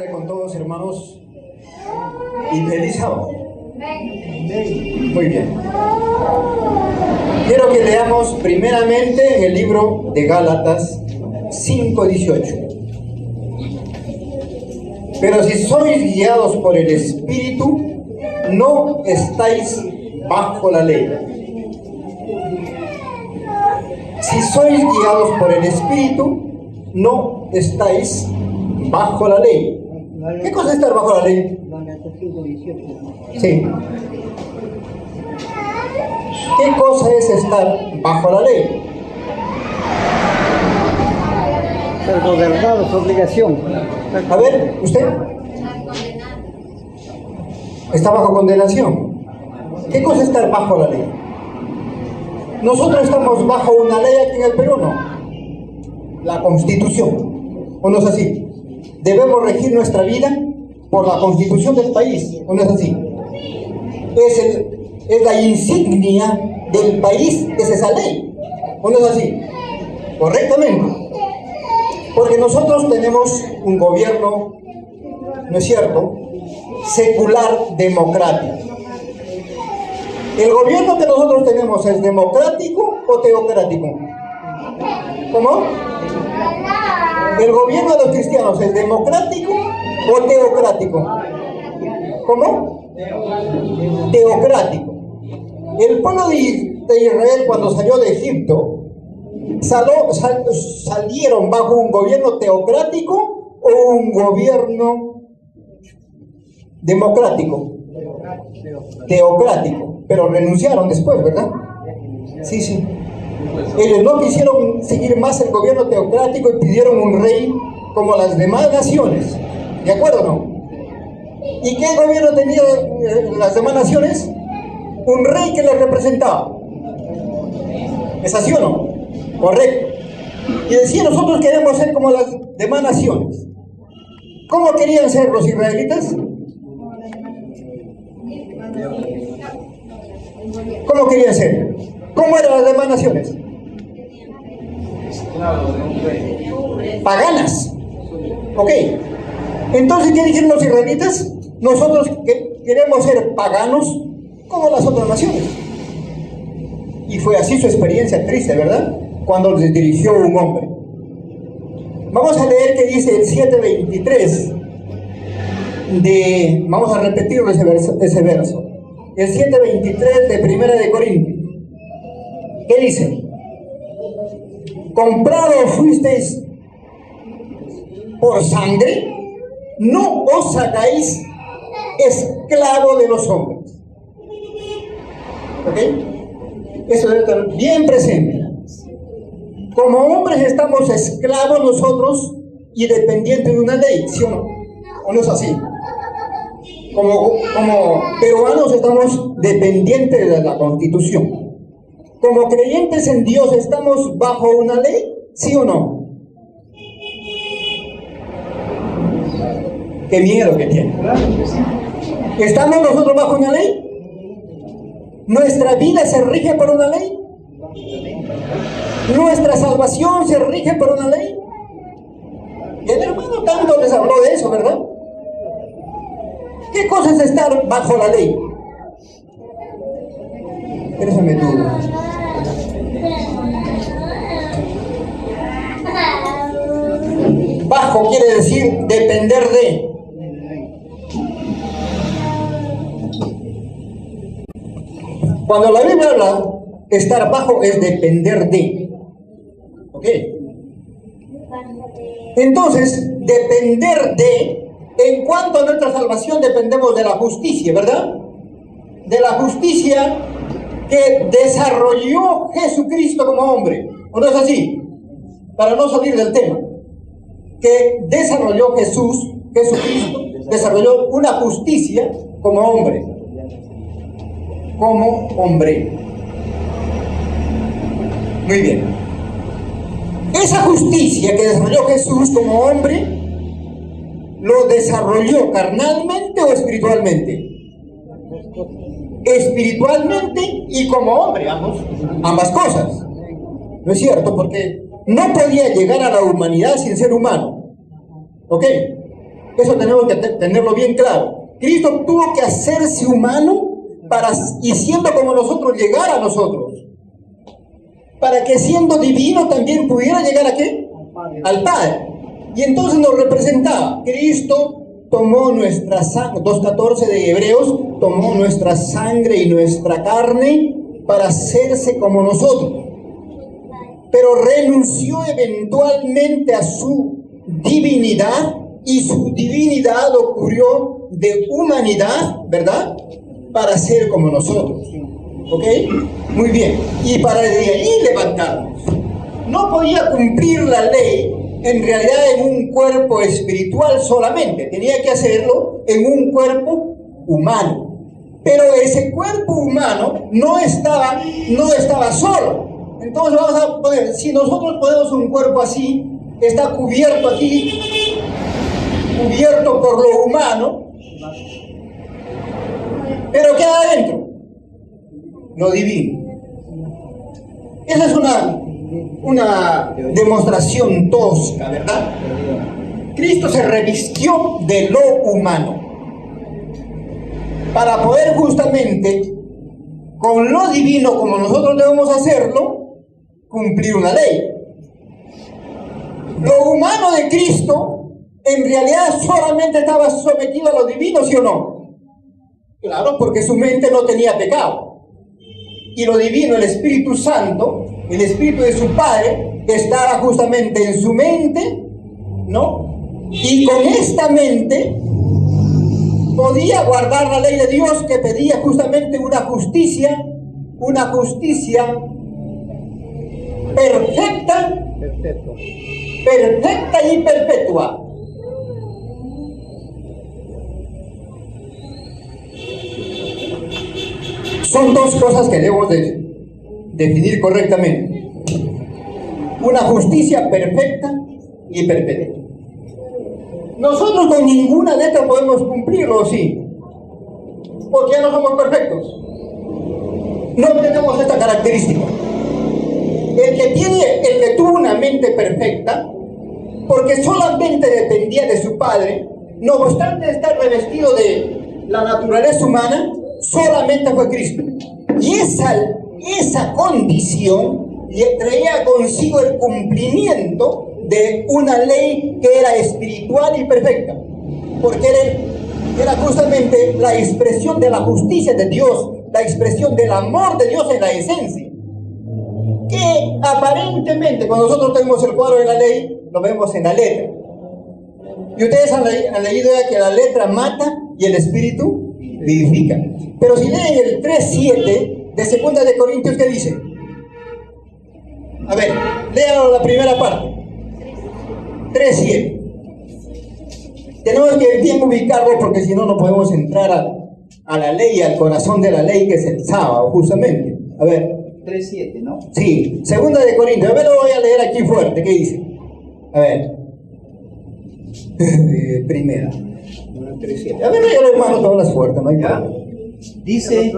tarde con todos, hermanos, y feliz sábado. Muy bien. Quiero que leamos primeramente en el libro de Gálatas 5:18. Pero si sois guiados por el Espíritu, no estáis bajo la ley. Si sois guiados por el Espíritu, no estáis bajo la ley. ¿Qué cosa es estar bajo la ley? Sí. ¿Qué cosa es estar bajo la ley? Ser gobernado es obligación. A ver, ¿usted? Está bajo condenación. ¿Qué cosa es estar bajo la ley? Nosotros estamos bajo una ley aquí en el Perú, ¿no? La Constitución. ¿O no es así? Debemos regir nuestra vida por la Constitución del país. ¿O no es así? Es la insignia del país, es esa ley. ¿O no es así? Correctamente. Porque nosotros tenemos un gobierno, ¿no es cierto?, secular democrático. ¿El gobierno que nosotros tenemos es democrático o teocrático? ¿Cómo? ¿El gobierno de los cristianos es democrático o teocrático? ¿Cómo? Teocrático. El pueblo de Israel, cuando salió de Egipto, salieron bajo un gobierno teocrático o un gobierno democrático. Teocrático, pero renunciaron después, ¿verdad? Sí, sí. Ellos no quisieron seguir más el gobierno teocrático y pidieron un rey como las demás naciones. ¿De acuerdo o no? ¿Y qué gobierno tenía las demás naciones? Un rey que les representaba. ¿Es así o no? Correcto. Y decía, nosotros queremos ser como las demás naciones. ¿Cómo querían ser los israelitas? ¿Cómo querían ser? ¿Cómo eran las demás naciones? Paganas. Ok. Entonces, ¿qué dijeron los israelitas? Nosotros queremos ser paganos como las otras naciones. Y fue así su experiencia triste, ¿verdad? Cuando les dirigió un hombre. Vamos a leer que dice el 7:23 vamos a repetir ese verso. El 7:23 de Primera de Corintios. ¿Qué dice? ¿Comprados fuisteis por sangre? No os hagáis esclavo de los hombres. ¿Ok? Eso debe estar bien presente. Como hombres estamos esclavos nosotros y dependientes de una ley, ¿sí o no? ¿O no es así? Como peruanos estamos dependientes de la Constitución. Como creyentes en Dios estamos bajo una ley, ¿sí o no? Qué miedo que tiene. ¿Estamos nosotros bajo una ley? ¿Nuestra vida se rige por una ley? ¿Nuestra salvación se rige por una ley? Y el hermano tanto les habló de eso, ¿verdad? ¿Qué cosa es estar bajo la ley? Déjame tú. Bajo quiere decir depender de. Cuando la Biblia habla, estar bajo es depender de. ¿Ok? Entonces, depender de. En cuanto a nuestra salvación, dependemos de la justicia, ¿verdad? De la justicia que desarrolló Jesucristo como hombre. ¿O no es así? Para no salir del tema. Que desarrolló Jesucristo, desarrolló una justicia como hombre. Como hombre. Muy bien. Esa justicia que desarrolló Jesús como hombre, ¿lo desarrolló carnalmente o espiritualmente? Espiritualmente y como hombre, ambas cosas. ¿No es cierto? Porque no podía llegar a la humanidad sin ser humano. ¿Ok? Eso tenemos que tenerlo bien claro. Cristo tuvo que hacerse humano y siendo como nosotros, llegar a nosotros. Para que siendo divino también pudiera llegar ¿a qué? Al Padre. Y entonces nos representaba. Cristo tomó nuestra sangre, 2:14 de Hebreos, tomó nuestra sangre y nuestra carne para hacerse como nosotros. Pero renunció eventualmente a su divinidad, y su divinidad ocurrió de humanidad, ¿verdad? Para ser como nosotros. ¿Ok? Muy bien. Y para de ahí levantarnos. No podía cumplir la ley en realidad en un cuerpo espiritual solamente. Tenía que hacerlo en un cuerpo humano. Pero ese cuerpo humano no estaba solo. Entonces vamos a poner, si nosotros ponemos un cuerpo así, está cubierto aquí, cubierto por lo humano, pero queda adentro lo divino. Esa es una demostración tosca, ¿verdad? Cristo se revistió de lo humano para poder justamente con lo divino, como nosotros debemos hacerlo, cumplir una ley. Lo humano de Cristo en realidad solamente estaba sometido a lo divino, ¿sí o no? Claro, porque su mente no tenía pecado. Y lo divino, el Espíritu Santo, el Espíritu de su Padre, estaba justamente en su mente, ¿no? Y con esta mente podía guardar la ley de Dios, que pedía justamente una justicia perfecta, perfecta y perpetua. Son dos cosas que debemos de definir correctamente. Una justicia perfecta y perpetua. Nosotros con ninguna de estas podemos cumplirlo, sí, porque ya no somos perfectos. No tenemos esta característica. El que tuvo una mente perfecta, porque solamente dependía de su Padre, no obstante estar revestido de la naturaleza humana, solamente fue Cristo. Y esa condición traía consigo el cumplimiento de una ley que era espiritual y perfecta, porque era justamente la expresión de la justicia de Dios, la expresión del amor de Dios en la esencia, que aparentemente cuando nosotros tenemos el cuadro de la ley, lo vemos en la letra. Y ustedes han leído ya que la letra mata y el espíritu vivifica. Pero si leen el 3:7 de 2 de Corintios, ¿qué dice? A ver, léanlo la primera parte. 3:7. Tenemos que bien ubicarlo, porque si no, no podemos entrar a la ley, al corazón de la ley, que es el sábado, justamente. A ver. 3:7, ¿no? Sí, 2 de Corintios. A ver, lo voy a leer aquí fuerte. ¿Qué dice? A ver. Primera. 3:7. A ver, yo hermano, todas las fuertes, ¿no hay problema? Dice: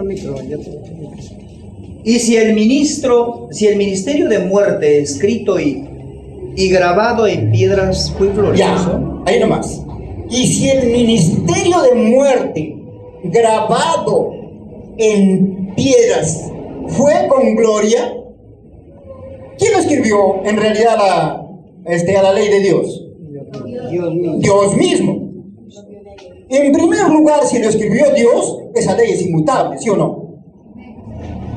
y si el ministerio de muerte escrito y grabado en piedras fue glorioso. Ya, ahí nomás. Y si el ministerio de muerte grabado en piedras fue con gloria, ¿quién lo escribió en realidad a la ley de Dios? Dios mismo. En primer lugar, si lo escribió Dios, esa ley es inmutable, ¿sí o no?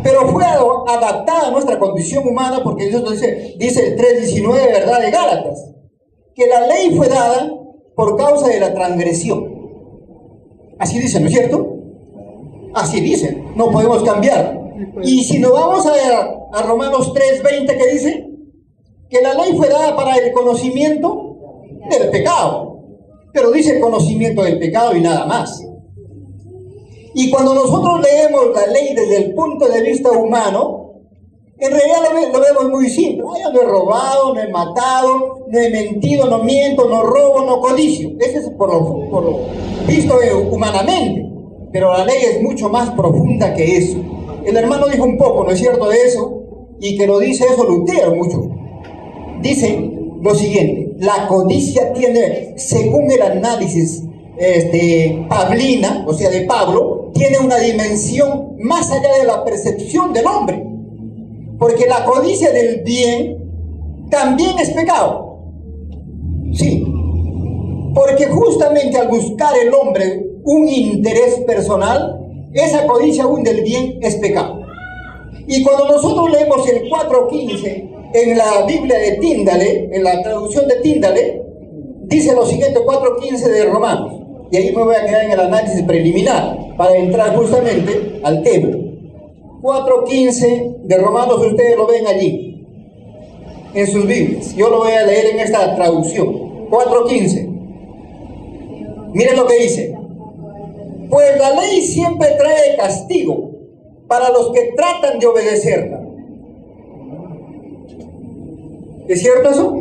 Pero fue adaptada a nuestra condición humana, porque Dios dice el 3:19, ¿verdad?, de Gálatas, que la ley fue dada por causa de la transgresión. Así dice, ¿no es cierto? Así dice, no podemos cambiar. Y si nos vamos a Romanos 3:20, ¿qué dice? Que la ley fue dada para el conocimiento del pecado. Pero dice conocimiento del pecado y nada más. Y cuando nosotros leemos la ley desde el punto de vista humano, en realidad lo vemos muy simple. Yo no he robado, no he matado, no he mentido, no miento, no robo, no codicio. Ese es por lo visto humanamente. Pero la ley es mucho más profunda que eso. El hermano dijo un poco, ¿no es cierto?, de eso, y que lo dice eso Lutero mucho. Dice lo siguiente: la codicia tiene, según el análisis pablina, o sea de Pablo, tiene una dimensión más allá de la percepción del hombre, porque la codicia del bien también es pecado. Sí, porque justamente al buscar el hombre un interés personal, esa codicia aún del bien es pecado. Y cuando nosotros leemos el 4.15 en la Biblia de Tíndale, en la traducción de Tíndale, dice lo siguiente, 4.15 de Romanos, y ahí me voy a quedar en el análisis preliminar para entrar justamente al tema. 4.15 de Romanos, ustedes lo ven allí en sus Biblias. Yo lo voy a leer en esta traducción. 4.15. Miren lo que dice: pues la ley siempre trae castigo para los que tratan de obedecerla. ¿Es cierto eso?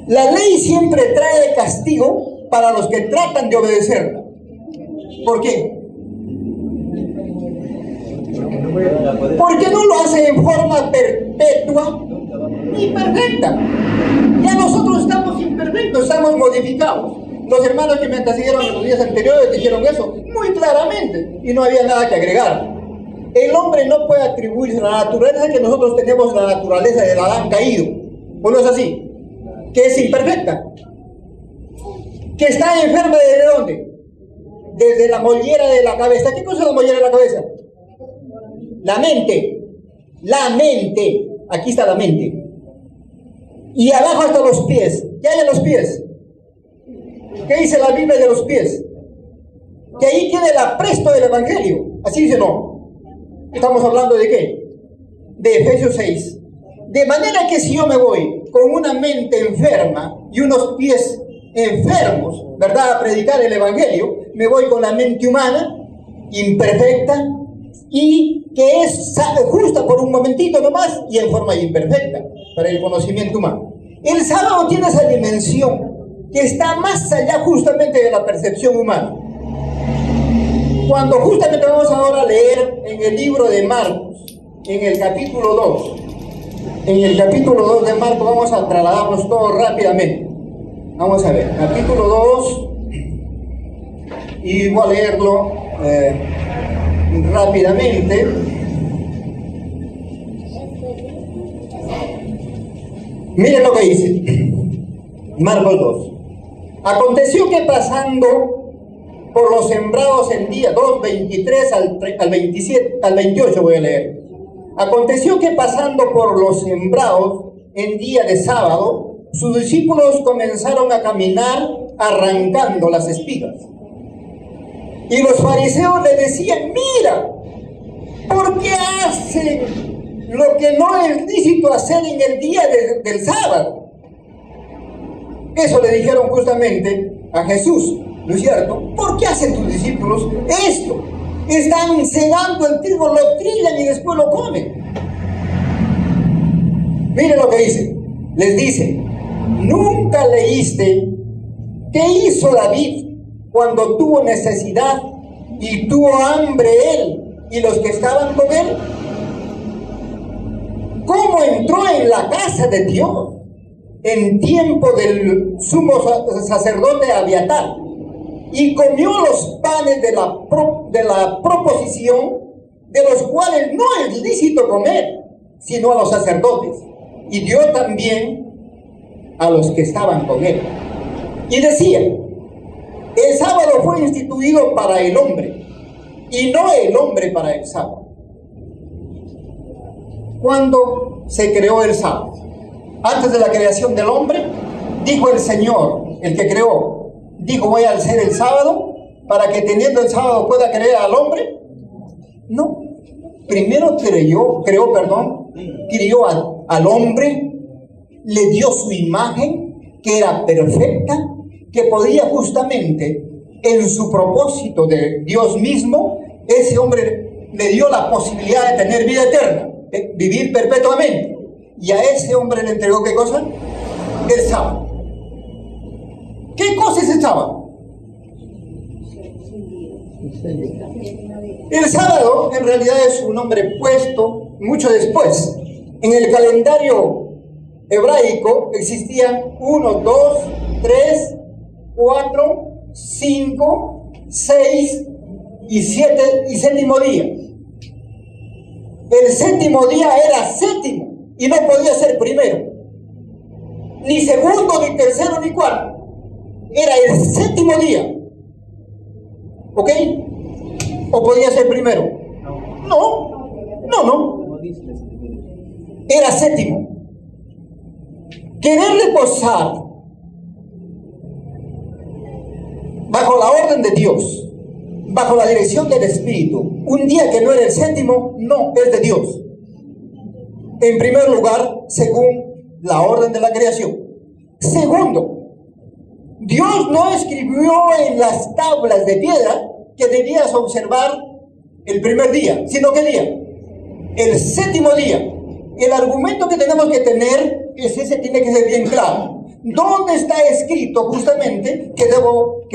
La ley siempre trae castigo para los que tratan de obedecerla. ¿Por qué? Porque no lo hace en forma perpetua ni perfecta. Ya nosotros estamos imperfectos, estamos modificados. Los hermanos que me antecedieron en los días anteriores dijeron eso muy claramente y no había nada que agregar. El hombre no puede atribuirse a la naturaleza que nosotros tenemos, la naturaleza del Adán caído. ¿O no es así? Que es imperfecta, que está enferma ¿desde dónde? Desde la mollera de la cabeza. ¿Qué cosa es la mollera de la cabeza? La mente. La mente. Aquí está la mente. Y abajo hasta los pies. ¿Qué hay en los pies? ¿Qué dice la Biblia de los pies? Que ahí tiene el apresto del Evangelio. Así dice, no. ¿Estamos hablando de qué? De Efesios 6. De manera que si yo me voy con una mente enferma y unos pies enfermos, ¿verdad?, a predicar el Evangelio, me voy con la mente humana, imperfecta, y que es justa por un momentito nomás y en forma imperfecta para el conocimiento humano. El sábado tiene esa dimensión que está más allá justamente de la percepción humana. Cuando justamente vamos ahora a leer en el libro de Marcos, en el capítulo 2, en el capítulo 2 de Marcos, vamos a trasladarnos todos rápidamente. Vamos a ver, capítulo 2, y voy a leerlo rápidamente. Miren lo que dice Marcos 2. Aconteció que pasando por los sembrados en día 2:23 al 27, al 28 voy a leer. Aconteció que pasando por los sembrados en día de sábado, sus discípulos comenzaron a caminar arrancando las espigas. Y los fariseos le decían: mira, ¿por qué hacen lo que no es lícito hacer en el día del sábado? Eso le dijeron justamente a Jesús, ¿no es cierto? ¿Por qué hacen tus discípulos esto? Están cegando el trigo, lo trillan y después lo comen. Miren lo que dice. Les dice: ¿nunca leíste qué hizo David cuando tuvo necesidad y tuvo hambre él y los que estaban con él? ¿Cómo entró en la casa de Dios en tiempo del sumo sacerdote Abiatar y comió los panes de la proposición, de los cuales no es lícito comer, sino a los sacerdotes, y dio también a los que estaban con él? Y decía: el sábado fue instituido para el hombre, y no el hombre para el sábado. ¿Cuándo se creó el sábado? Antes de la creación del hombre, dijo el Señor, el que creó, dijo: voy a hacer el sábado para que teniendo el sábado pueda crear al hombre. No, primero crió al hombre, le dio su imagen, que era perfecta, que podía justamente, en su propósito de Dios mismo, ese hombre le dio la posibilidad de tener vida eterna, de vivir perpetuamente. Y a ese hombre le entregó, ¿qué cosa? El sábado. ¿Qué cosa es el sábado? El sábado en realidad es un nombre puesto mucho después. En el calendario hebraico existían 1, 2, 3, 4, 5, 6 y 7 y séptimo día. El séptimo día era séptimo y no podía ser primero, ni segundo, ni tercero, ni cuarto. Era el séptimo día. ¿Ok? ¿O podía ser primero? No. Era séptimo. Querer reposar bajo la orden de Dios, bajo la dirección del Espíritu, un día que no era el séptimo, no es de Dios. En primer lugar, según la orden de la creación. Segundo, Dios no escribió en las tablas de piedra que debías observar el primer día, sino ¿qué día? El séptimo día. El argumento que tenemos que tener es ese, tiene que ser bien claro. ¿Dónde está escrito justamente que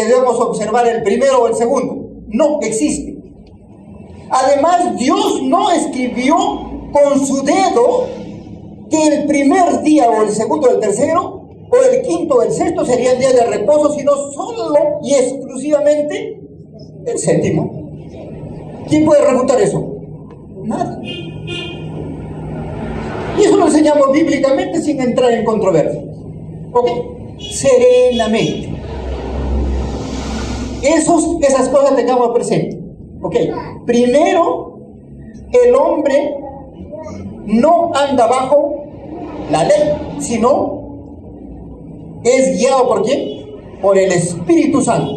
debemos observar el primero o el segundo? No existe. Además, Dios no escribió con su dedo que el primer día o el segundo o el tercero o el quinto o el sexto serían días de reposo, sino solo y exclusivamente el séptimo. ¿Quién puede refutar eso? Nada. Y eso lo enseñamos bíblicamente sin entrar en controversia. ¿Ok? Serenamente. Esas cosas tengamos presente. ¿Ok? Primero, el hombre no anda bajo la ley, sino es guiado ¿por quién? Por el Espíritu Santo.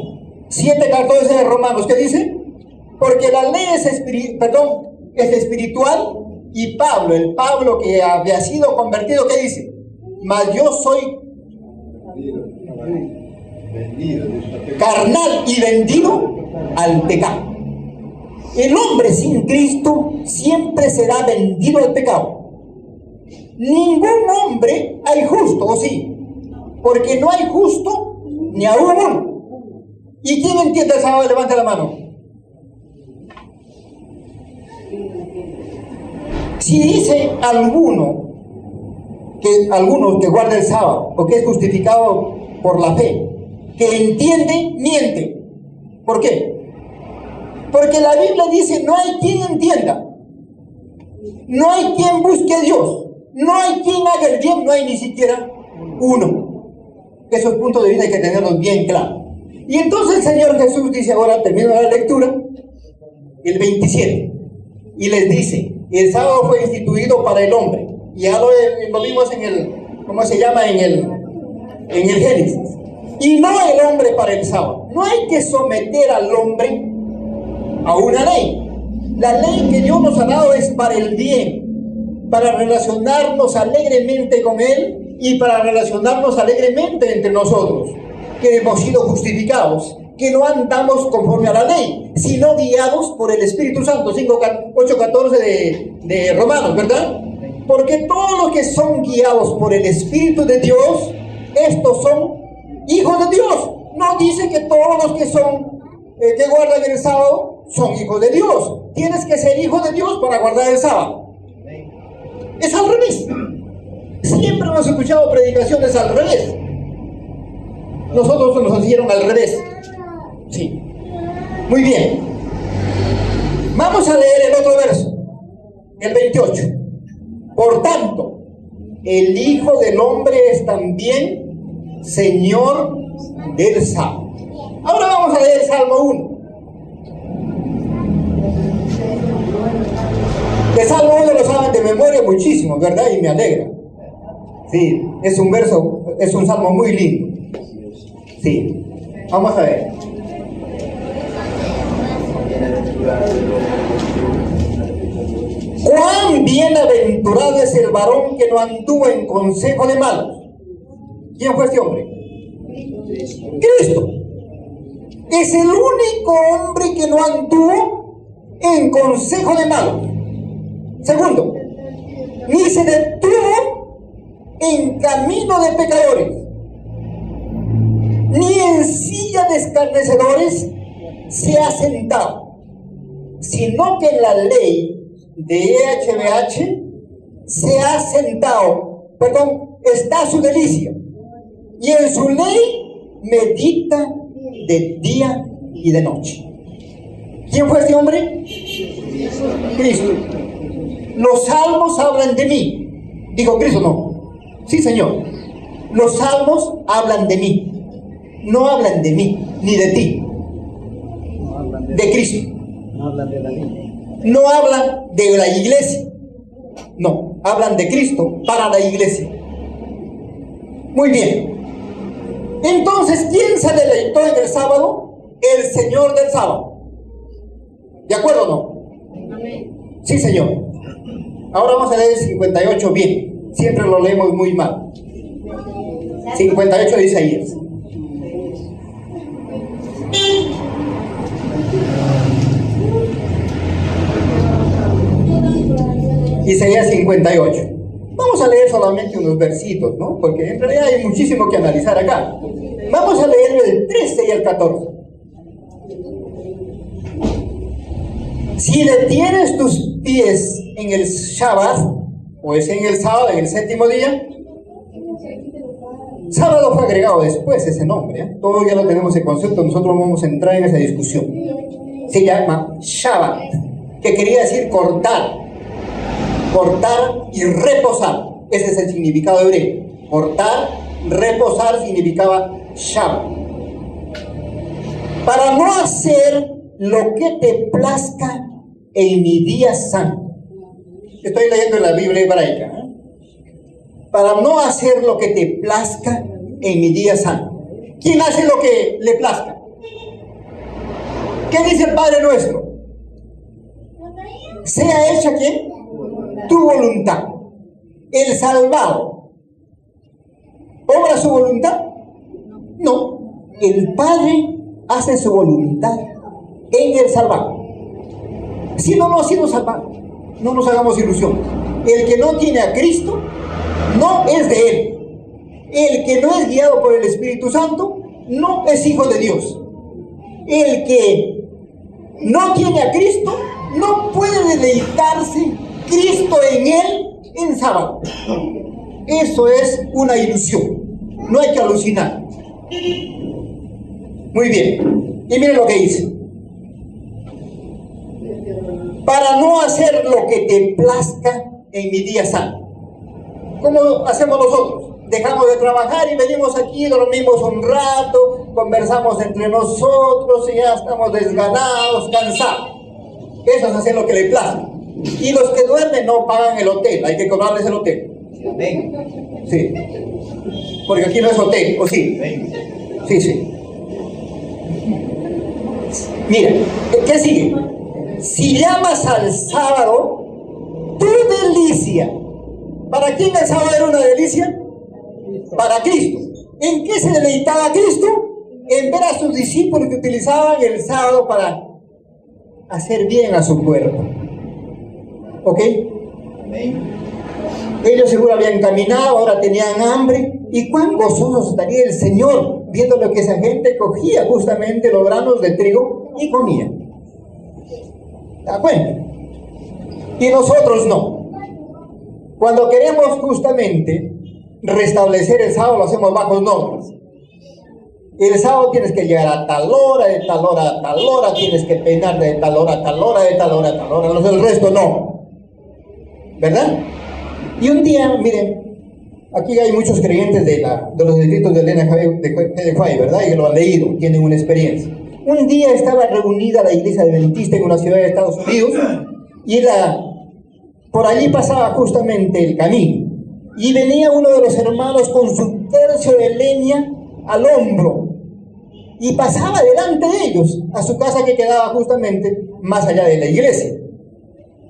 7:14 de Romanos, ¿qué dice? Porque la ley es espiritual, y el Pablo que había sido convertido, ¿qué dice? Mas yo soy carnal y vendido al pecado. El hombre sin Cristo siempre será vendido al pecado. Ningún hombre hay justo, ¿o sí? Porque no hay justo ni aún uno. ¿Y quién entiende el sábado? Levante la mano. Si dice algunos que guarda el sábado o que es justificado por la fe, que entiende, miente. ¿Por qué? Porque la Biblia dice: no hay quien entienda, no hay quien busque a Dios, no hay quien haga el bien, no hay ni siquiera uno. Esos puntos de vista hay que tenerlos bien claros. Y entonces el Señor Jesús dice, ahora termino la lectura, el 27, y les dice: el sábado fue instituido para el hombre. Y ya lo vimos en el, ¿cómo se llama? En el Génesis. Y no el hombre para el sábado. No hay que someter al hombre a una ley. La ley que Dios nos ha dado es para el bien, para relacionarnos alegremente con Él y para relacionarnos alegremente entre nosotros, que hemos sido justificados, que no andamos conforme a la ley, sino guiados por el Espíritu Santo. 8:14 de Romanos, ¿verdad? Porque todos los que son guiados por el Espíritu de Dios, estos son hijos de Dios. No dice que todos los que guardan el sábado son hijos de Dios. Tienes que ser hijo de Dios para guardar el sábado. Es al revés. Siempre hemos escuchado predicaciones al revés. Nosotros nos hicieron al revés. Sí. Muy bien. Vamos a leer el otro verso, el 28. Por tanto, el Hijo del Hombre es también Señor del sábado. Ahora vamos a leer el Salmo 1. El Salmo 1 lo saben de memoria muchísimo, ¿verdad? Y me alegra. Sí, es un salmo muy lindo. Sí, vamos a ver. Cuán bienaventurado es el varón que no anduvo en consejo de malos. ¿Quién fue este hombre? Cristo. Es el único hombre que no anduvo en consejo de malos. Segundo, ni se detuvo en camino de pecadores, ni en silla de escarnecedores se ha sentado, sino que en la ley de EHBH se ha sentado perdón, está su delicia, y en su ley medita de día y de noche. ¿Quién fue este hombre? Cristo. Los salmos hablan de mí. Digo, Cristo no. Sí, Señor. Los salmos hablan de mí. No hablan de mí, ni de ti. De Cristo. No hablan de la Biblia. No hablan de la iglesia. No, hablan de Cristo para la iglesia. Muy bien. Entonces, ¿quién se deleitó en el sábado? El Señor del sábado. ¿De acuerdo o no? Sí, Señor. Ahora vamos a leer el 58 bien. Siempre lo leemos muy mal. 58 de Isaías. Isaías 58. Vamos a leer solamente unos versitos, ¿no? Porque en realidad hay muchísimo que analizar acá. Vamos a leer el 13 y el 14. Si detienes tus pies en el Shabbat, o es en el sábado, en el séptimo día. Sábado fue agregado después ese nombre, ¿eh? Todos ya lo tenemos en concepto, nosotros vamos a entrar en esa discusión. Se llama Shabbat, que quería decir cortar y reposar. Ese es el significado hebreo. Cortar, reposar significaba Shabbat. Para no hacer lo que te plazca en mi día santo. Estoy leyendo en la Biblia hebraica, ¿eh? Para no hacer lo que te plazca en mi día santo. ¿Quién hace lo que le plazca? ¿Qué dice el Padre nuestro? Sea hecha ¿quién? Tu voluntad. El salvado ¿obra su voluntad? No. El Padre hace su voluntad en el salvado. Si no, no ha sido salvado. No nos hagamos ilusiones. El que no tiene a Cristo no es de Él. El que no es guiado por el Espíritu Santo no es hijo de Dios. El que no tiene a Cristo no puede deleitarse Cristo en él en sábado. Eso es una ilusión. No hay que alucinar. Muy bien. Y miren lo que dice. Para no hacer lo que te plazca en mi día santo. ¿Cómo hacemos nosotros? Dejamos de trabajar y venimos aquí, dormimos un rato, conversamos entre nosotros y ya estamos desganados, cansados. Eso es hacer lo que le plazca. Y los que duermen no pagan el hotel, hay que cobrarles el hotel. Sí. Porque aquí no es hotel, ¿o sí? Sí, sí. Mira, ¿qué sigue? Si llamas al sábado tu delicia. ¿Para quién el sábado era una delicia? Para Cristo. ¿En qué se deleitaba Cristo? En ver a sus discípulos que utilizaban el sábado para hacer bien a su cuerpo. ¿Ok? Ellos seguro habían caminado, ahora tenían hambre. ¿Y cuán gozoso estaría el Señor viendo lo que esa gente cogía justamente los granos de trigo y comía? ¿Te das cuenta? Y nosotros no. Cuando queremos justamente restablecer el sábado, lo hacemos bajo normas. El sábado tienes que llegar a tal hora, de tal hora a tal hora, tienes que peinar de tal hora a tal hora, de tal hora a tal hora, el resto no. ¿Verdad? Y un día, miren, aquí hay muchos creyentes de los escritos de Elena de White, ¿verdad? Y lo han leído, tienen una experiencia. Un día estaba reunida la iglesia adventista en una ciudad de Estados Unidos y por allí pasaba justamente el camino y venía uno de los hermanos con su tercio de leña al hombro y pasaba delante de ellos a su casa que quedaba justamente más allá de la iglesia.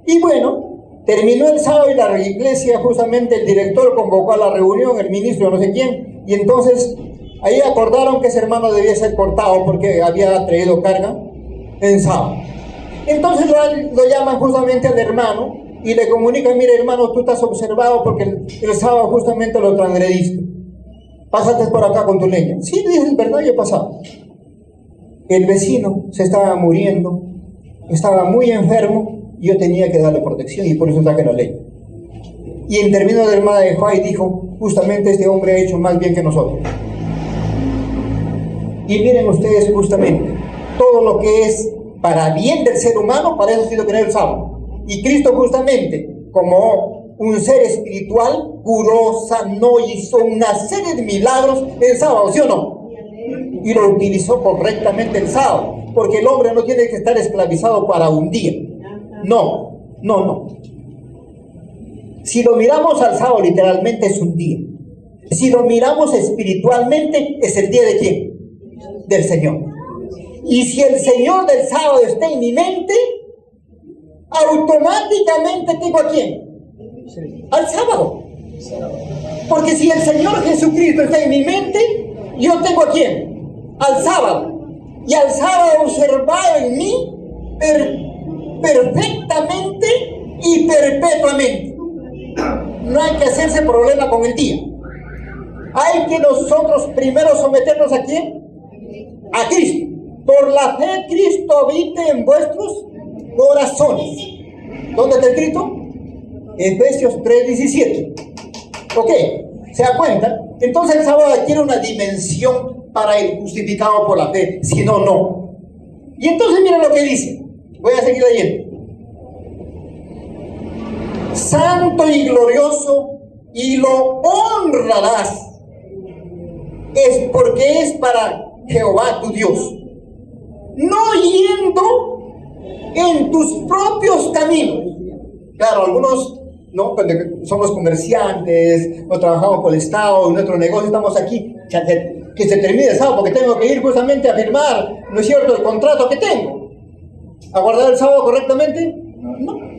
Y bueno, terminó el sábado y la iglesia, justamente el director convocó a la reunión, el ministro no sé quién, y entonces ahí acordaron que ese hermano debía ser cortado porque había traído carga en sábado. Entonces lo llaman justamente al hermano y le comunican: mire hermano, tú estás observado porque el sábado justamente lo transgrediste. Pásate por acá con tu leña. Sí, dices, verdad, yo he pasado. El vecino se estaba muriendo, estaba muy enfermo y yo tenía que darle protección y por eso traje la leña. Y intervino la hermana de Jehová y dijo, justamente este hombre ha hecho más bien que nosotros. Y miren ustedes justamente, todo lo que es para bien del ser humano, para eso ha sido creado el sábado. Y Cristo justamente, como un ser espiritual, curó, sanó, hizo una serie de milagros el sábado, ¿sí o no? Y lo utilizó correctamente el sábado, porque el hombre no tiene que estar esclavizado para un día. No. Si lo miramos al sábado, literalmente es un día. Si lo miramos espiritualmente, es el día de ¿quién? Del Señor. Y si el Señor del sábado está en mi mente, automáticamente tengo ¿a quién? Al sábado. Porque si el Señor Jesucristo está en mi mente, yo tengo ¿a quién? Al sábado. Y al sábado observado en mí perfectamente y perpetuamente. No hay que hacerse problema con el día. Hay que nosotros primero someternos ¿a quién? A Cristo. Por la fe Cristo habite en vuestros corazones. ¿Dónde está escrito? Efesios 3:17. Ok, ¿se da cuenta? Entonces el sábado adquiere una dimensión para el justificado por la fe, si no, no. Y entonces miren lo que dice. Voy a seguir leyendo. Santo y glorioso, y lo honrarás. Es porque es para Jehová tu Dios. No yendo en tus propios caminos. Claro, algunos, ¿no? Cuando somos comerciantes, o trabajamos por el Estado, en nuestro negocio, estamos aquí, que se termine el sábado, porque tengo que ir justamente a firmar, ¿no es cierto?, el contrato que tengo. ¿A guardar el sábado correctamente? No.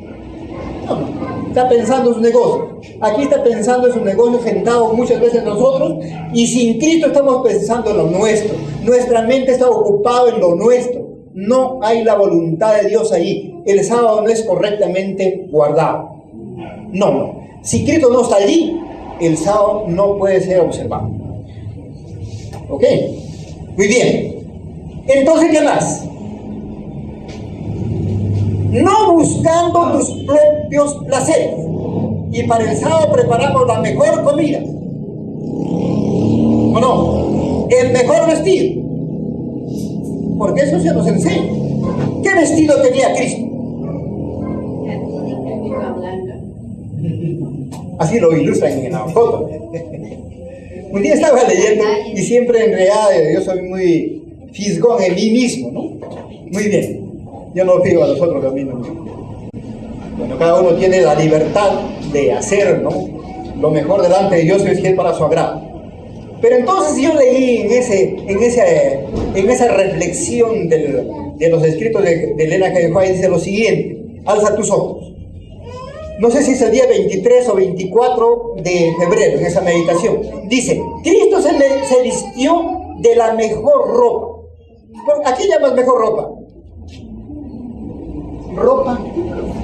Está pensando en su negocio. Aquí está pensando en su negocio, sentado muchas veces nosotros, y sin Cristo estamos pensando en lo nuestro. Nuestra mente está ocupada en lo nuestro. No hay la voluntad de Dios ahí. El sábado no es correctamente guardado. No. Si Cristo no está allí, el sábado no puede ser observado. ¿Ok? Muy bien. Entonces, ¿qué más? No buscando tus propios placeres. Y para el sábado preparamos la mejor comida. ¿O no? El mejor vestido. Porque eso se nos enseña. ¿Qué vestido tenía Cristo? Así lo ilustran en la foto. Un día estaba leyendo y siempre en realidad yo soy muy fisgón en mí mismo, ¿no? Muy bien. Yo no fijo a los otros, a mí no. Bueno, cada uno tiene la libertad de hacer, ¿no?, lo mejor delante de Dios, si es para su agrado. Pero entonces yo leí en esa reflexión de los escritos de Elena G. White, dice lo siguiente: alza tus ojos. No sé si es el día 23 o 24 de febrero, en esa meditación. Dice, Cristo se vistió de la mejor ropa. ¿A qué llamas mejor ropa? Ropa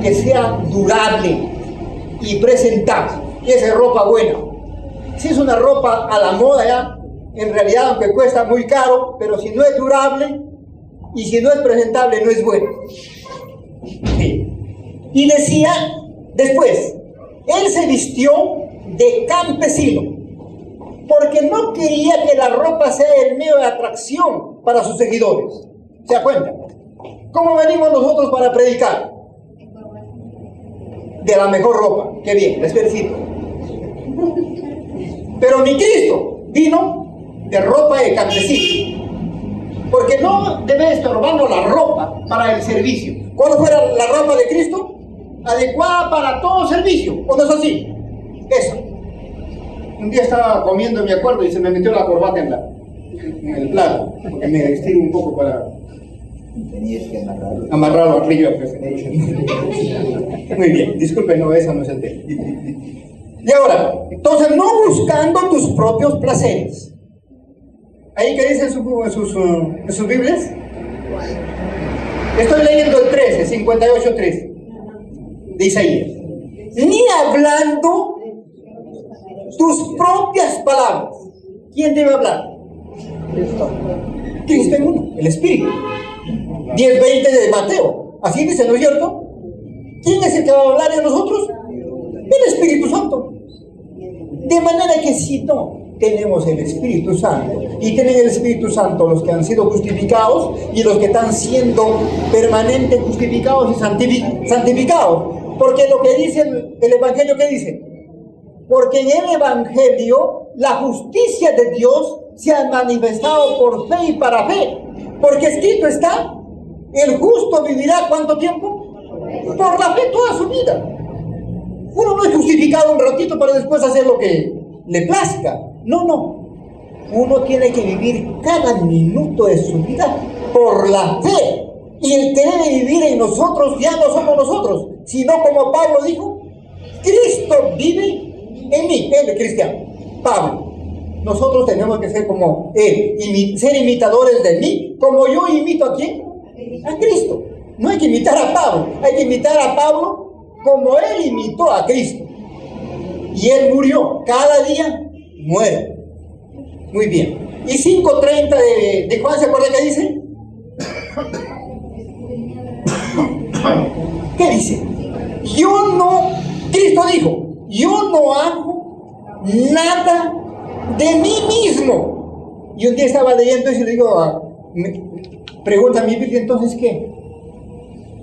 que sea durable y presentable. Y esa es ropa buena. Si es una ropa a la moda ya, en realidad aunque cuesta muy caro, pero si no es durable y si no es presentable, no es bueno. Sí. Y decía después, él se vistió de campesino, porque no quería que la ropa sea el medio de atracción para sus seguidores. ¿Se da cuenta? ¿Cómo venimos nosotros para predicar? De la mejor ropa. Qué bien, les felicito. Pero mi Cristo vino de ropa de campesino, porque no debe estorbarnos la ropa para el servicio. ¿Cuál fuera la ropa de Cristo? Adecuada para todo servicio, ¿o no es así? Eso. Un día estaba comiendo, me acuerdo, y se me metió la corbata en el plato, porque me estiro un poco para amarrarlo arriba. Muy bien, disculpen, no, eso no es el tema. Y ahora, entonces, no buscando tus propios placeres. ¿Ahí qué dice en sus Biblias? Estoy leyendo el 13, 58:13 de Isaías. Ni hablando tus propias palabras. ¿Quién debe hablar? Cristo en uno, el Espíritu. 10:20 de Mateo. Así dice, ¿no es cierto? ¿Quién es el que va a hablar de nosotros? El Espíritu Santo. De manera que si no tenemos el Espíritu Santo, y tienen el Espíritu Santo los que han sido justificados y los que están siendo permanentemente justificados y santificados. Porque lo que dice el Evangelio, ¿qué dice? Porque en el Evangelio la justicia de Dios se ha manifestado por fe y para fe. Porque escrito está, el justo vivirá ¿cuánto tiempo? Por la fe toda su vida. Uno no es justificado un ratito para después hacer lo que le plazca. No, no. Uno tiene que vivir cada minuto de su vida por la fe. Y el que debe vivir en nosotros ya no somos nosotros, sino como Pablo dijo, Cristo vive en mí. Él es cristiano, Pablo. Nosotros tenemos que ser como Él, ser imitadores de mí, como yo imito ¿a quién? A Cristo. No hay que imitar a Pablo, hay que imitar a Pablo como Él imitó a Cristo. Y Él murió, cada día muere. Muy bien. Y 5:30 de Juan, ¿se acuerda qué dice? ¿Qué dice? Cristo dijo, yo no hago nada de mí mismo. Y un día estaba leyendo eso y le digo, pregunta a mi Biblia, entonces ¿qué?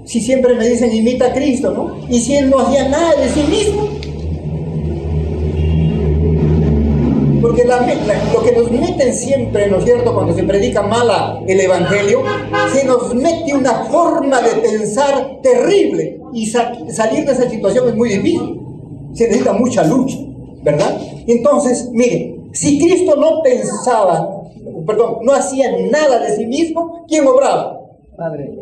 Si siempre me dicen imita a Cristo, ¿no? Y si Él no hacía nada de sí mismo. Porque lo que nos meten siempre, ¿no es cierto?, cuando se predica mal el Evangelio, se nos mete una forma de pensar terrible. Y salir de esa situación es muy difícil. Se necesita mucha lucha, ¿verdad? Entonces, miren, si Cristo no no hacía nada de sí mismo, ¿quién obraba? Padre.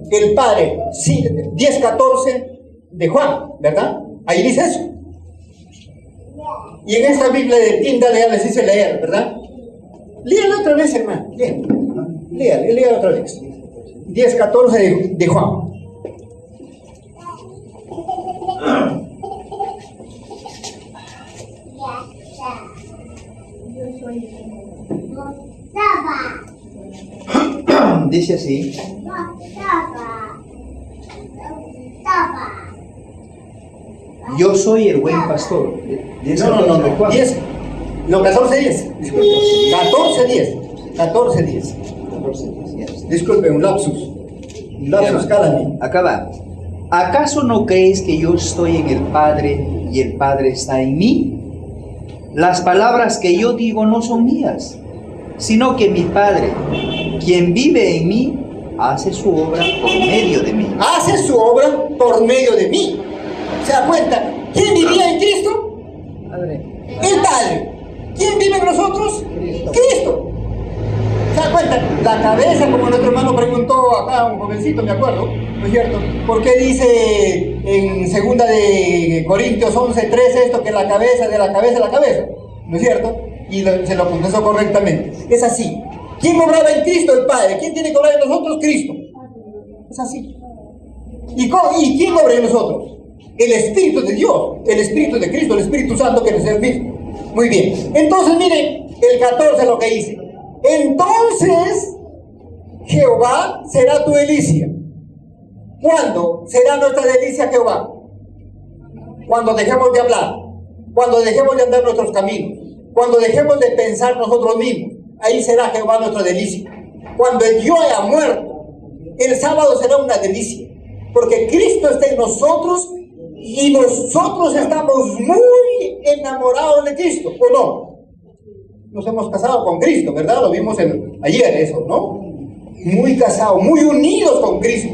El Padre. Sí, 10:14 de Juan, ¿verdad? Ahí dice eso. Y en esta Biblia de Tyndale ya les hice leer, ¿verdad? Léala otra vez, hermano. Léala otra vez. 10:14 de Juan. Dice así. Yo soy el buen pastor. No. 10. No, 14:10. Disculpe. 14:10. Disculpe, un lapsus. Un lapsus calami. Acá va. ¿Acaso no creéis que yo estoy en el Padre y el Padre está en mí? Las palabras que yo digo no son mías, sino que mi Padre, quien vive en mí, hace su obra por medio de mí. Hace su obra por medio de mí. ¿Se da cuenta? ¿Quién vivía en Cristo? Padre. El Padre. ¿Quién vive en nosotros? Cristo. ¿Se da cuenta? La cabeza, como nuestro hermano preguntó acá, un jovencito, me acuerdo, ¿no es cierto? ¿Por qué dice en 2 de Corintios 11:3 esto, que la cabeza de la cabeza, ¿no es cierto? Y se lo contestó correctamente. Es así. ¿Quién obraba en Cristo? El Padre. ¿Quién tiene que obrar en nosotros? Cristo. Es así. ¿Y quién obra en nosotros? El Espíritu de Dios, el Espíritu de Cristo, el Espíritu Santo, que es el mismo. Muy bien. Entonces, miren, el 14 lo que dice. Entonces, Jehová será tu delicia. ¿Cuándo será nuestra delicia Jehová? Cuando dejemos de hablar, cuando dejemos de andar nuestros caminos, cuando dejemos de pensar nosotros mismos. Ahí será Jehová nuestra delicia. Cuando yo haya muerto, el sábado será una delicia, porque Cristo está en nosotros y nosotros estamos muy enamorados de Cristo, ¿o no? Nos hemos casado con Cristo, ¿verdad? Lo vimos ayer eso, ¿no? Muy casados, muy unidos con Cristo.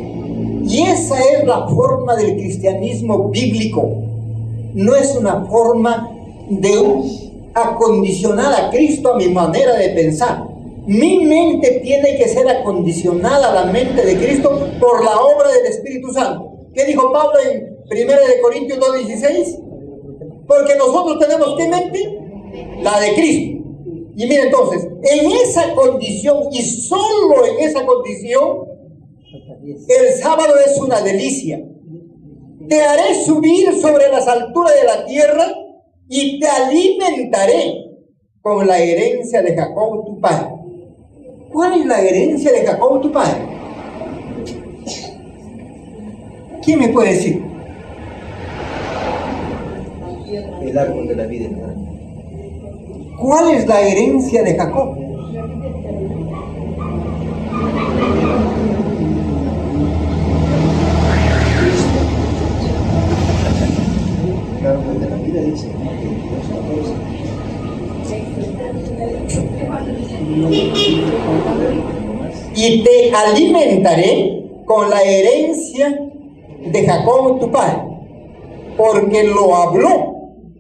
Y esa es la forma del cristianismo bíblico. No es una forma de acondicionar a Cristo a mi manera de pensar. Mi mente tiene que ser acondicionada a la mente de Cristo por la obra del Espíritu Santo. ¿Qué dijo Pablo en 1 de Corintios 2:16? Porque nosotros tenemos ¿qué mente? La de Cristo. Y mira entonces, en esa condición y solo en esa condición, el sábado es una delicia. Te haré subir sobre las alturas de la tierra y te alimentaré con la herencia de Jacob tu padre. ¿Cuál es la herencia de Jacob tu padre? ¿Quién me puede decir? El árbol de la vida eterna. ¿Cuál es la herencia de Jacob? El árbol de la vida dice, ¿no? 22:14. Y te alimentaré con la herencia de Jacob tu padre, porque lo habló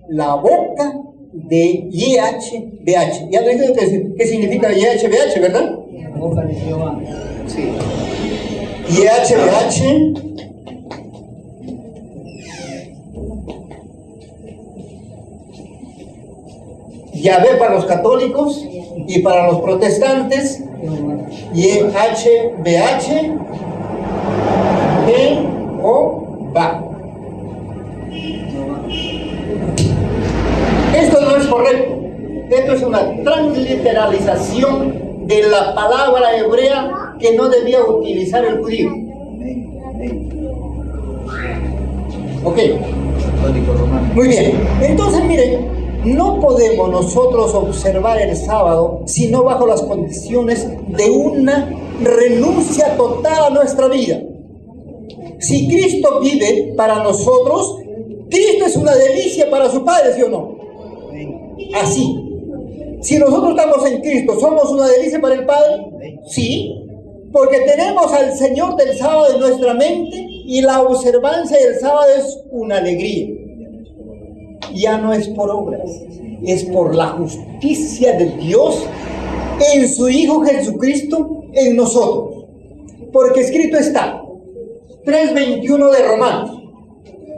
la boca de YHWH. Ya te dije qué significa YHWH, ¿verdad? Boca de Jehová. Sí. YHWH Yahvé para los católicos y para los protestantes, YHWH Jehová. Esto no es correcto. Esto es una transliteralización de la palabra hebrea que no debía utilizar el judío. Ok. Católico romano. Muy bien. Entonces, miren, no podemos nosotros observar el sábado sino bajo las condiciones de una renuncia total a nuestra vida. Si Cristo vive para nosotros, Cristo es una delicia para su Padre, ¿sí o no? Así. Si nosotros estamos en Cristo, ¿somos una delicia para el Padre? Sí. Porque tenemos al Señor del sábado en nuestra mente y la observancia del sábado es una alegría. Ya no es por obras, es por la justicia de Dios en su Hijo Jesucristo en nosotros. Porque escrito está, 3:21 de Romanos.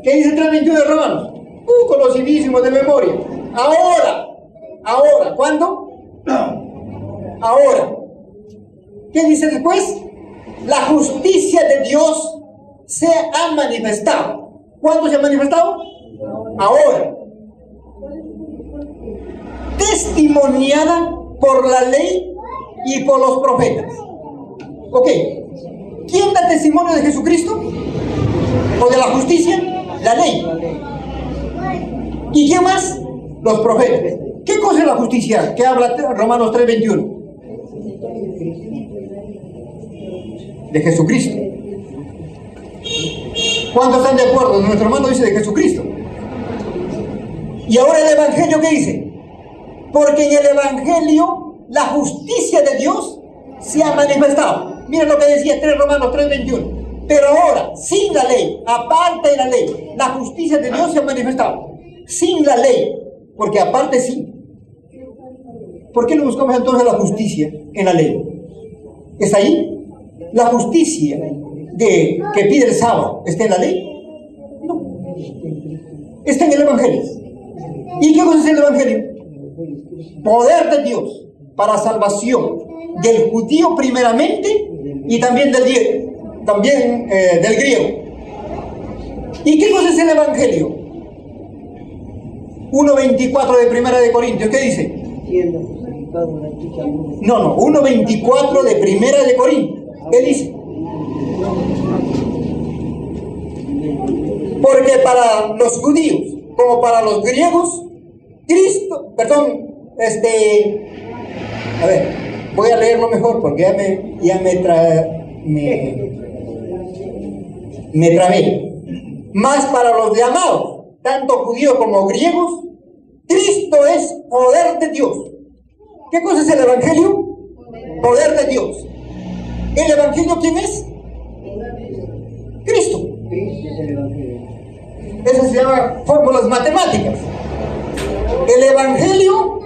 ¿Qué dice 3:21 de Romanos? Conocidísimo de memoria. Ahora, ¿cuándo? Ahora. ¿Qué dice después? La justicia de Dios se ha manifestado. ¿Cuándo se ha manifestado? Ahora. Testimoniada por la ley y por los profetas. Ok. ¿Quién da testimonio de Jesucristo? ¿O de la justicia? La ley. ¿Y quién más? Los profetas. ¿Qué cosa es la justicia que habla Romanos 3:21? De Jesucristo. ¿Cuántos están de acuerdo? Nuestro hermano dice de Jesucristo. Y ahora el Evangelio, ¿qué dice? Porque en el Evangelio la justicia de Dios se ha manifestado. Miren lo que decía Romanos 3:21. Pero ahora, sin la ley, aparte de la ley, la justicia de Dios se ha manifestado. Sin la ley, porque aparte sí. ¿Por qué no buscamos entonces la justicia en la ley? ¿Está ahí? ¿La justicia que pide el sábado está en la ley? No. Está en el Evangelio. ¿Y qué cosa es el Evangelio? Poder de Dios para salvación del judío primeramente y también del griego. ¿Y qué cosa es el Evangelio? 1:24 de Primera de Corintios, ¿qué dice? No, 1:24 de Primera de Corintios. ¿Qué dice? Porque para los judíos como para los griegos, Cristo, a ver, voy a leerlo mejor porque me trabé. Más para los llamados, tanto judíos como griegos, Cristo es poder de Dios. ¿Qué cosa es el Evangelio? Poder de Dios. ¿El Evangelio quién es? Cristo. Eso se llama fórmulas matemáticas. El Evangelio,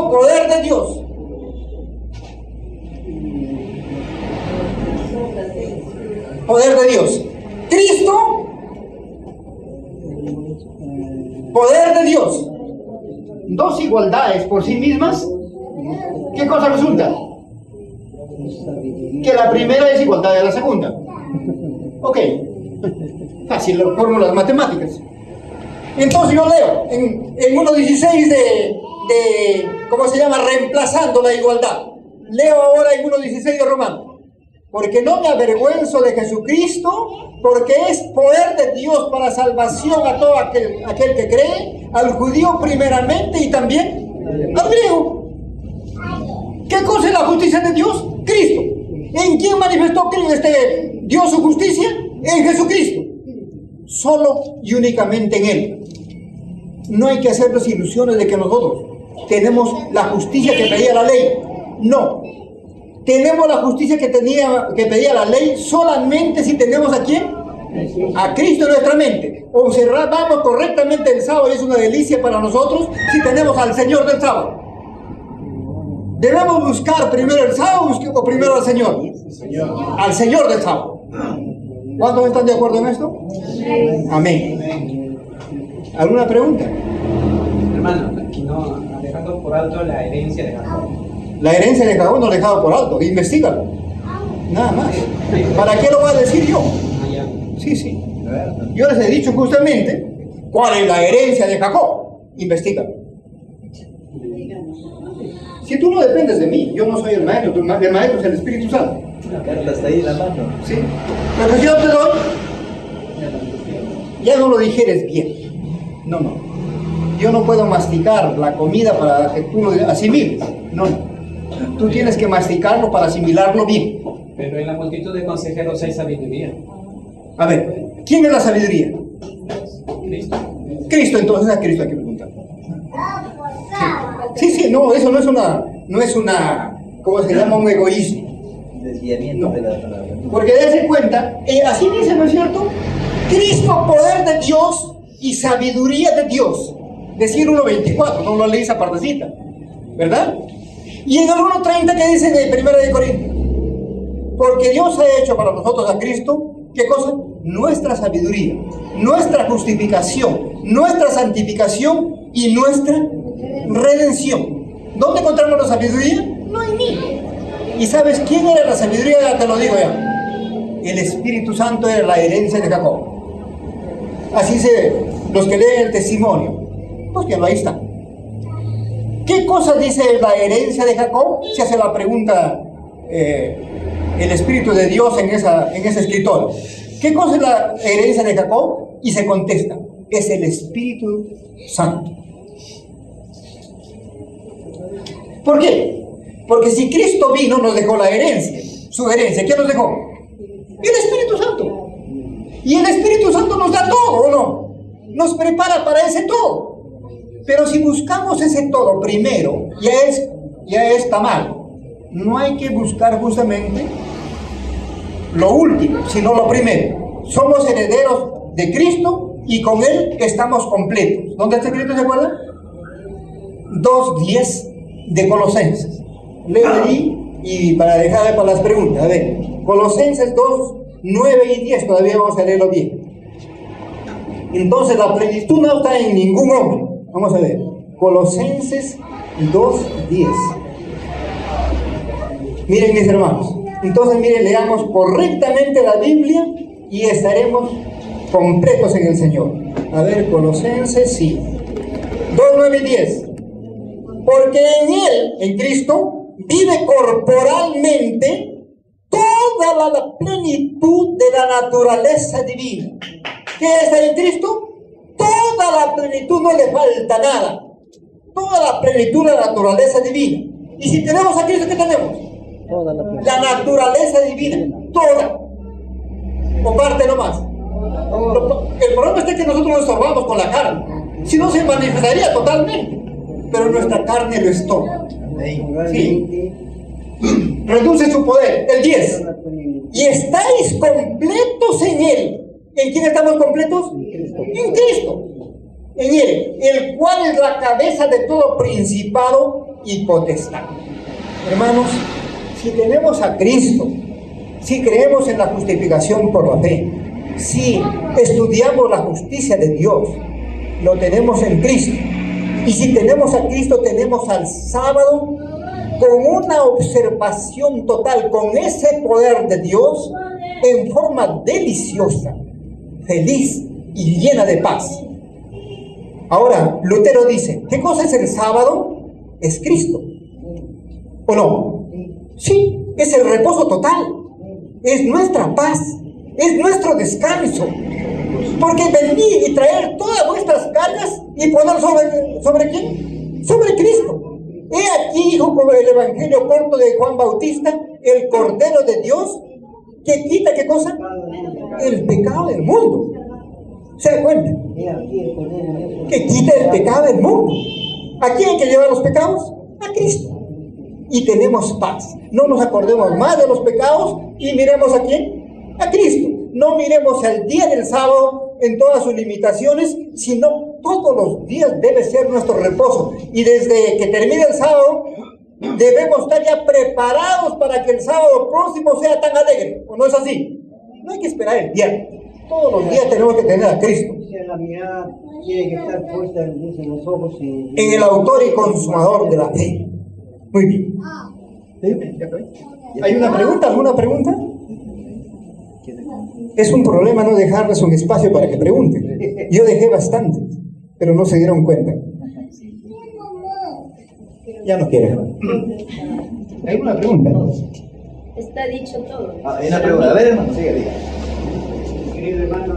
poder de Dios. Poder de Dios. Cristo, poder de Dios. Dos igualdades por sí mismas. ¿Qué cosa resulta? Que la primera es igualdad de la segunda. Ok. Fácil, las fórmulas matemáticas. Entonces yo leo en 1:16 de ¿cómo se llama? Reemplazando la igualdad. Leo ahora en 1:16 de Romanos. porque no me avergüenzo de Jesucristo, porque es poder de Dios para salvación a todo aquel que cree, al judío primeramente y también al griego. ¿Qué cosa es la justicia de Dios? Cristo. ¿En quién manifestó Dios su justicia? En Jesucristo. Solo y únicamente en Él. No hay que hacernos ilusiones de que nosotros tenemos la justicia que pedía la ley. No. Tenemos la justicia que pedía la ley solamente si tenemos ¿a quién? A Cristo en nuestra mente. Observamos correctamente el sábado y es una delicia para nosotros si tenemos al Señor del sábado. ¿Debemos buscar primero el sábado o primero al Señor? Al Señor del sábado. ¿Cuántos están de acuerdo en esto? Amén. ¿Alguna pregunta? Hermano, aquí no, dejando por alto la herencia de Jacob. La herencia de Jacob no la he dejado por alto. Investígalo. Nada más. ¿Para qué lo voy a decir yo? Sí, sí. Yo les he dicho justamente cuál es la herencia de Jacob. Investígalo. Si tú no dependes de mí, yo no soy el maestro, el maestro es el Espíritu Santo. La carta está ahí en la mano. ¿Sí? Lo que yo te doy, ya no lo digieres bien. No. Yo no puedo masticar la comida para que tú lo asimiles. No. Tú tienes que masticarlo para asimilarlo bien. Pero en la multitud de consejeros hay sabiduría. A ver, ¿quién es la sabiduría? Cristo. Cristo, entonces a Cristo hay que preguntar. Sí, no, eso no es una, ¿cómo se llama? Un egoísmo. Desviamiento de la palabra. Porque dése cuenta, así dice, ¿no es cierto? Cristo, poder de Dios y sabiduría de Dios. Decir 1.24, no lo leí esa partecita, ¿verdad? Y en el 1.30 que dice de 1 de Corintios, porque Dios ha hecho para nosotros a Cristo, ¿qué cosa? Nuestra sabiduría, nuestra justificación, nuestra santificación y nuestra redención. ¿Dónde encontramos la sabiduría? No en mí. ¿Y sabes quién era la sabiduría? Te lo digo ya. El Espíritu Santo era la herencia de Jacob. Así los que leen el testimonio, pues que ahí está. ¿Qué cosa dice la herencia de Jacob? Se hace la pregunta el Espíritu de Dios en ese escritor. ¿Qué cosa es la herencia de Jacob? Y se contesta, es el Espíritu Santo. ¿Por qué? Porque si Cristo vino, nos dejó la herencia, su herencia. ¿Quién nos dejó? El Espíritu Santo. Y el Espíritu Santo nos da todo, ¿o no? Nos prepara para ese todo. Pero si buscamos ese todo primero, ya está mal. No hay que buscar justamente lo último, sino lo primero. Somos herederos de Cristo y con Él estamos completos. ¿Dónde está escrito, se acuerdan? 2:10 de Colosenses. Leo allí y para dejar para las preguntas. A ver, Colosenses 2:9 y 10, todavía vamos a leerlo bien. Entonces la plenitud no está en ningún hombre. Vamos a ver, Colosenses 2:10. Miren, mis hermanos, entonces miren, leamos correctamente la Biblia y estaremos completos en el Señor. A ver, Colosenses, sí, 2:9 y 10. Porque en Él, en Cristo, vive corporalmente toda la plenitud de la naturaleza divina. ¿Qué está en Cristo? Toda la plenitud, no le falta nada. Toda la plenitud de la naturaleza divina. Y si tenemos a Cristo, ¿qué tenemos? Toda la plenitud. La naturaleza divina, toda. O parte nomás. El problema está que nosotros nos estorbamos con la carne. Si no, se manifestaría totalmente. Pero nuestra carne lo estorba. Sí. Reduce su poder. El 10. Y estáis completos en Él. ¿En quién estamos completos? En Cristo. En Él, el cual es la cabeza de todo principado y potestad. Hermanos, si tenemos a Cristo, si creemos en la justificación por la fe, si estudiamos la justicia de Dios, lo tenemos en Cristo. Y si tenemos a Cristo, tenemos al sábado con una observación total, con ese poder de Dios en forma deliciosa, feliz y llena de paz. Ahora, Lutero dice, ¿qué cosa es el sábado? Es Cristo. ¿O no? Sí, es el reposo total. es nuestra paz, es nuestro descanso. Porque venir y traer todas vuestras cargas y poner ¿sobre quién? Sobre Cristo. He aquí, hijo, como el Evangelio corto de Juan Bautista, el Cordero de Dios, que quita, ¿qué cosa? El pecado del mundo. ¿Se da cuenta? Que quita el pecado del mundo. ¿A quién hay que llevar los pecados? A Cristo. Y tenemos paz. No nos acordemos más de los pecados y miremos a quién? A Cristo. No miremos al día del sábado en todas sus limitaciones, sino todos los días debe ser nuestro reposo. Y desde que termine el sábado, debemos estar ya preparados para que el sábado próximo sea tan alegre. ¿O no es así? No hay que esperar el día. Todos los días tenemos que tener a Cristo. La mirada tiene que estar puesta en los ojos en el autor y consumador de la fe. Muy bien. ¿Hay una pregunta? ¿Alguna pregunta? Es un problema no dejarles un espacio para que pregunten. Yo dejé bastante, pero no se dieron cuenta. Ya no quieren. ¿Hay una pregunta? Está dicho todo. Hay una pregunta. A ver, hermano, siga, diga. Querido hermano,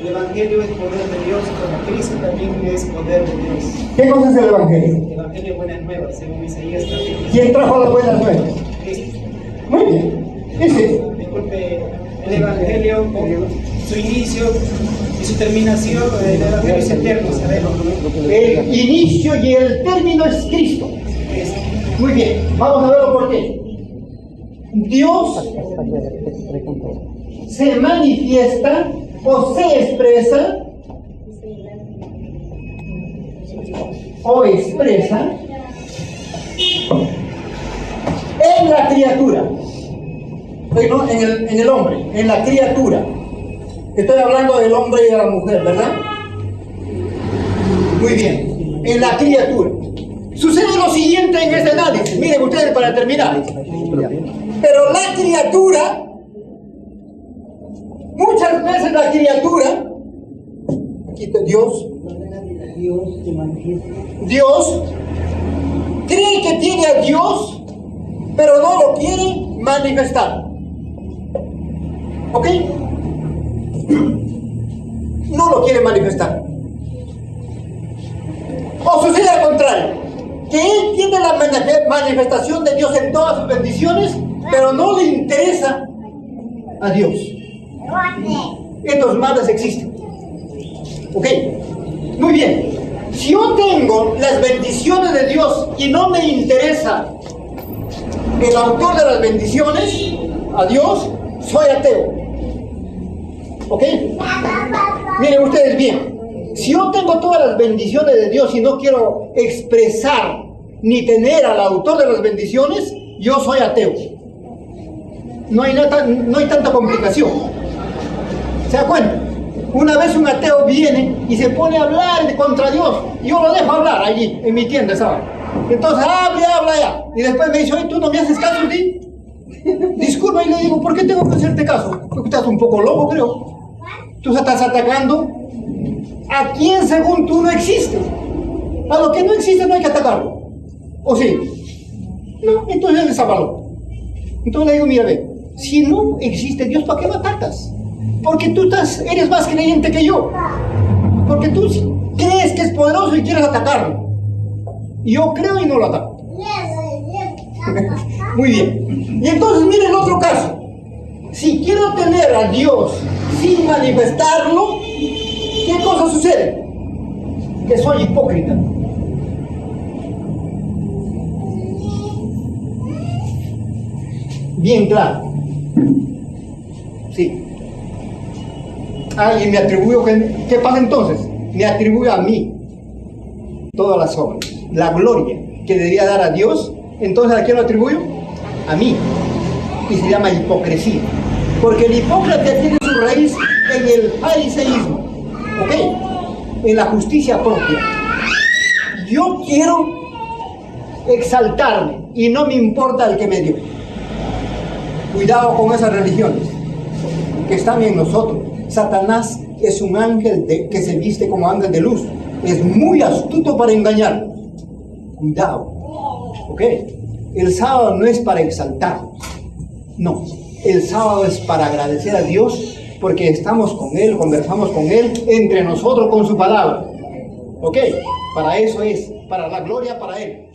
el Evangelio es poder de Dios, como Cristo también es poder de Dios. ¿Qué cosa es el Evangelio? El Evangelio Buenas Nuevas, según Isaías también. ¿Quién trajo las buenas nuevas? Cristo. Muy bien. Ese. Disculpe, el Evangelio, su inicio y su terminación, el Evangelio es eterno, sabemos. El inicio y el término es Cristo. Muy bien. Vamos a verlo por qué. Dios se manifiesta o se expresa en la criatura, no, en el hombre, en la criatura. Estoy hablando del hombre y de la mujer, ¿verdad? Muy bien, en la criatura. Sucede lo siguiente en este análisis, miren ustedes para terminar. Pero la criatura, muchas veces la criatura, aquí está Dios cree que tiene a Dios, pero no lo quiere manifestar. ¿Ok? No lo quiere manifestar. O sucede al contrario, que él tiene la manifestación de Dios en todas sus bendiciones, pero no le interesa a Dios. Estos males existen. ¿Ok? Muy bien. Si yo tengo las bendiciones de Dios y no me interesa el autor de las bendiciones, a Dios, soy ateo. ¿Ok? Miren ustedes bien. Si yo tengo todas las bendiciones de Dios y no quiero expresar ni tener al autor de las bendiciones, yo soy ateo. No hay tanta complicación. ¿Se da cuenta? Una vez un ateo viene y se pone a hablar contra Dios, y yo lo dejo hablar allí, en mi tienda, ¿sabes? Entonces habla ya, y después me dice, oye, ¿tú no me haces caso, ¿sí? Disculpa, y le digo, ¿por qué tengo que hacerte caso? Porque estás un poco loco, creo. Tú estás atacando a quien según tú no existe. A lo que no existe no hay que atacarlo. ¿O sí? No, entonces él está malo. Entonces le digo, mira, ve, si no existe Dios, ¿para qué lo atacas? Porque tú eres más creyente que yo. Porque tú crees que es poderoso y quieres atacarlo. Yo creo y no lo ataco. Muy bien. Y entonces miren el otro caso. Si quiero tener a Dios sin manifestarlo, ¿qué cosa sucede? Que soy hipócrita. Bien claro. Sí. Y me atribuyo, ¿qué pasa entonces? Me atribuyo a mí todas las obras, la gloria que debería dar a Dios. Entonces, ¿a quién lo atribuyo? A mí. Y se llama hipocresía. Porque el hipócrita tiene su raíz en el fariseísmo, ¿ok? En la justicia propia. Yo quiero exaltarme y no me importa el que me dio. Cuidado con esas religiones que están en nosotros. Satanás es un ángel que se viste como ángel de luz. Es muy astuto para engañarnos. Cuidado. ¿Ok? El sábado no es para exaltarnos. No. El sábado es para agradecer a Dios porque estamos con Él, conversamos con Él, entre nosotros con su palabra. ¿Ok? Para eso es, para la gloria para Él.